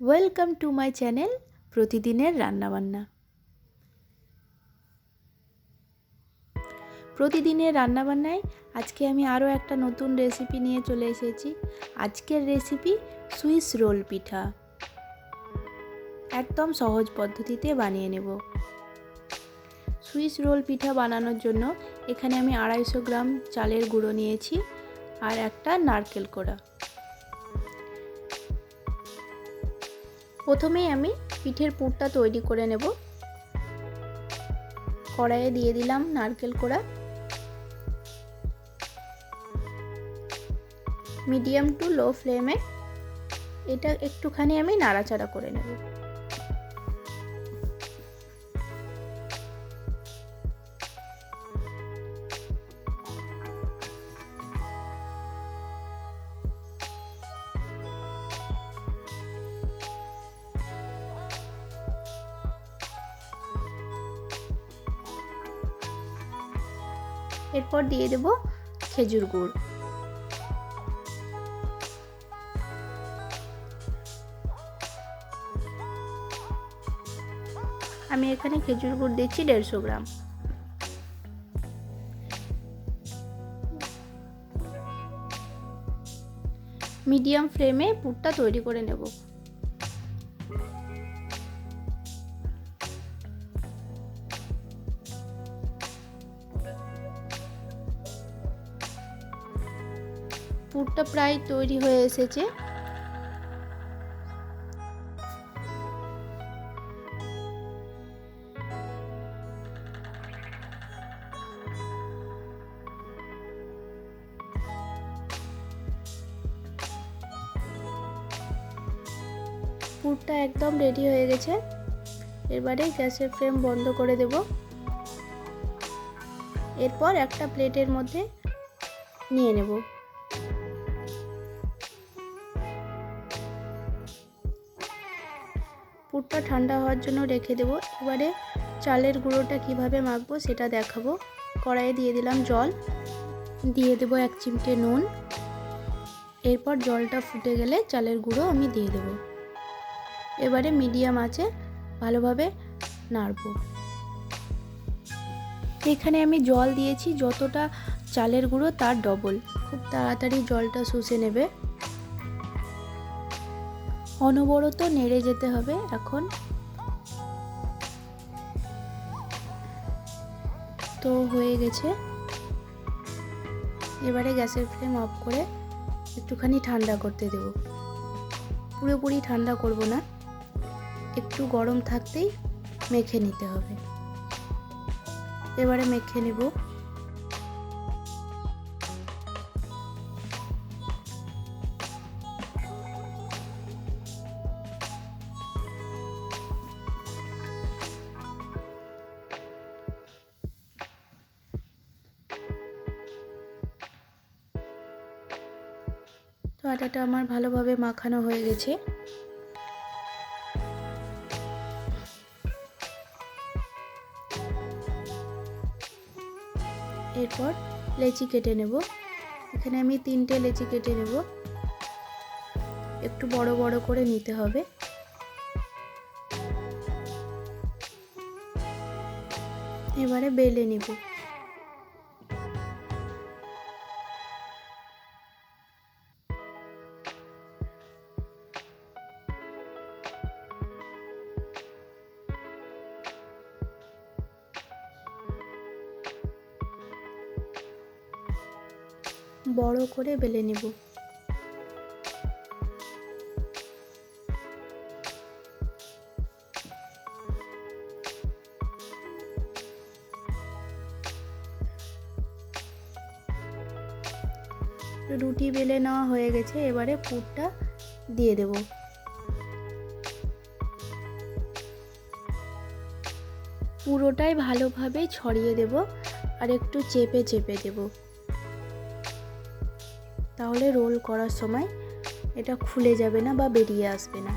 Welcome to my channel প্রতিদিনের রান্নাবান্না। প্রতিদিনের রান্নাবান্নায় আজকে আমি আরও একটা নতুন রেসিপি নিয়ে চলে এসেছি। আজকের রেসিপি সুইস রোল পিঠা। একদম সহজ পদ্ধতিতে বানিয়ে নেব। সুইস রোল পিঠা বানানোর জন্য এখানে আমি 250 গ্রাম চালের গুঁড়ো নিয়েছি আর একটা নারকেল কোড়া। প্রথমেই আমি পিঠের পুরটা তৈরি করে নেব। কড়াইয়ে দিয়ে দিলাম নারকেল কোড়া। মিডিয়াম টু লো ফ্লেমে এটা একটুখানি আমি নাড়াচাড়া করে নেব। এরপর দিয়ে দেব খেজুর গুড়। আমি এখানে খেজুর গুড় দিচ্ছি 150 গ্রাম। মিডিয়াম ফ্লেমে পুরটা তৈরি করে নেব। পুরটা প্রায় তৈরি হয়ে এসেছে। পুরটা একদম রেডি হয়ে গেছে। এবারে গ্যাসের ফ্লেম বন্ধ করে দেব। এরপর একটা প্লেটের মধ্যে নিয়ে নেব। পুরটা ঠান্ডা হওয়ার জন্য রেখে দেব। এবারে চালের গুঁড়োটা কিভাবে মাখবো সেটা দেখাবো। কড়াইয়ে দিয়ে দিলাম জল, দিয়ে দেব 1 চিমটে নুন। এরপর জলটা ফুটে গেলে চালের গুঁড়ো আমি দিয়ে দেব। এবারে মিডিয়াম আঁচে ভালোভাবে নাড়ব। এখানে আমি জল দিয়েছি যতটা চালের গুঁড়ো তার ডবল। খুব তাড়াতাড়ি জলটা শুষে নেবে। অনবরত নেড়ে যেতে হবে। এখন তো হয়ে গেছে। এবারে গ্যাসের ফ্লেম অফ করে একটুখানি ঠান্ডা করতে দেব। পুরোপুরি ঠান্ডা করব না, একটু গরম থাকতেই মেখে নিতে হবে। এবারে মেখে নেব। তো আটাটা আমার ভালোভাবে মাখানো হয়ে গেছে। এরপর লেচি কেটে নেব। এখানে আমি 3টে লেচি কেটে নেব। একটু বড় বড় করে নিতে হবে। এবারে বেলে নেব। বড় করে বেলে নেব। রুটি বেলে নেওয়া হয়ে গেছে। এবারে পুরটা দিয়ে দেব। পুরোটাই ভালোভাবে ছড়িয়ে দেব আর একটু চেপে চেপে দেব। তাহলে রোল করার সময় এটা খুলে যাবে না বা বেরিয়ে আসবে না।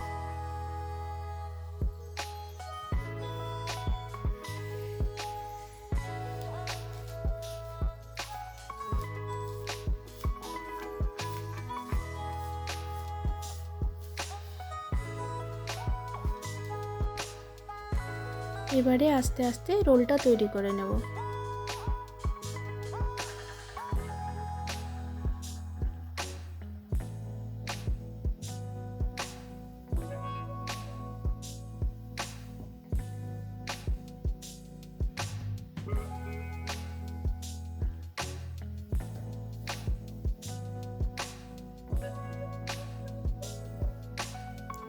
এবারে আস্তে আস্তে রোলটা তৈরি করে নেব।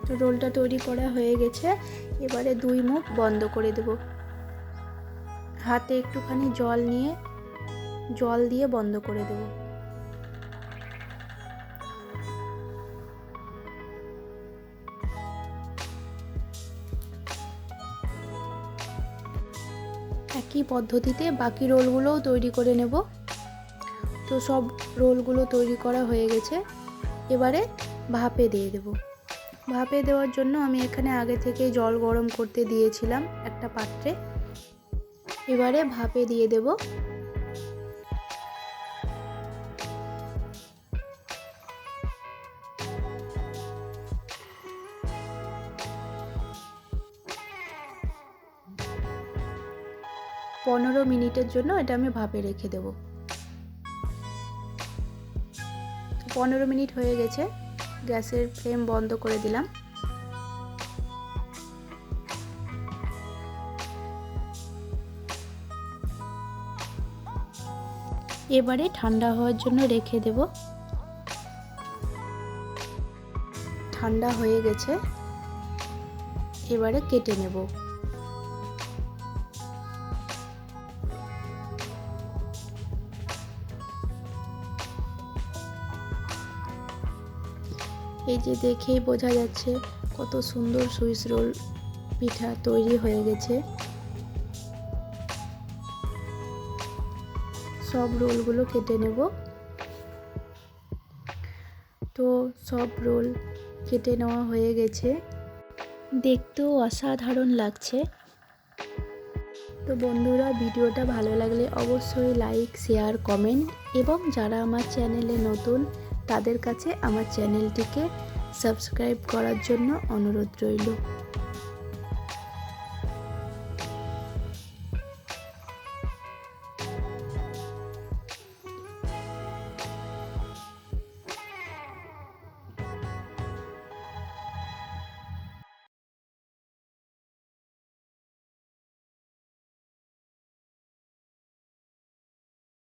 তো রোলটা তৈরি করা হয়ে গেছে, এবারে 2 মুখ বন্ধ করে দেব। হাতে একটুখানি জল দিয়ে বন্ধ করে দেব। একই পদ্ধতিতে বাকি রোলগুলোও তৈরি করে নেব। তো সব রোলগুলো তৈরি করা হয়ে গেছে, এবারে ভাপে দিয়ে দেব। ভাপে দেওয়ার জন্য আমি এখানে আগে থেকে জল গরম করতে দিয়েছিলাম একটা পাত্রে। এবারে ভাপে দিয়ে দেব। পনেরো মিনিটের জন্য এটা আমি ভাপে রেখে দেব। 15 মিনিট হয়ে গেছে, গ্যাসের ফ্লেম বন্ধ করে দিলাম। এবারে ঠান্ডা হওয়ার জন্য রেখে দেব। ঠান্ডা হয়ে গেছে, এবারে কেটে নেব। এই যে দেখেই বোঝা যাচ্ছে কত সুন্দর সুইস রোল পিঠা তৈরি হয়ে গেছে। সব রোলগুলো কেটে নেব। তো সব রোল কেটে নেওয়া হয়ে গেছে, দেখতেও অসাধারণ লাগছে। তো বন্ধুরা, ভিডিওটা ভালো লাগলে অবশ্যই লাইক, শেয়ার, কমেন্ট, এবং যারা আমার চ্যানেলে নতুন তাদের কাছে আমার চ্যানেলটিকে সাবস্ক্রাইব করার জন্য অনুরোধ রইল।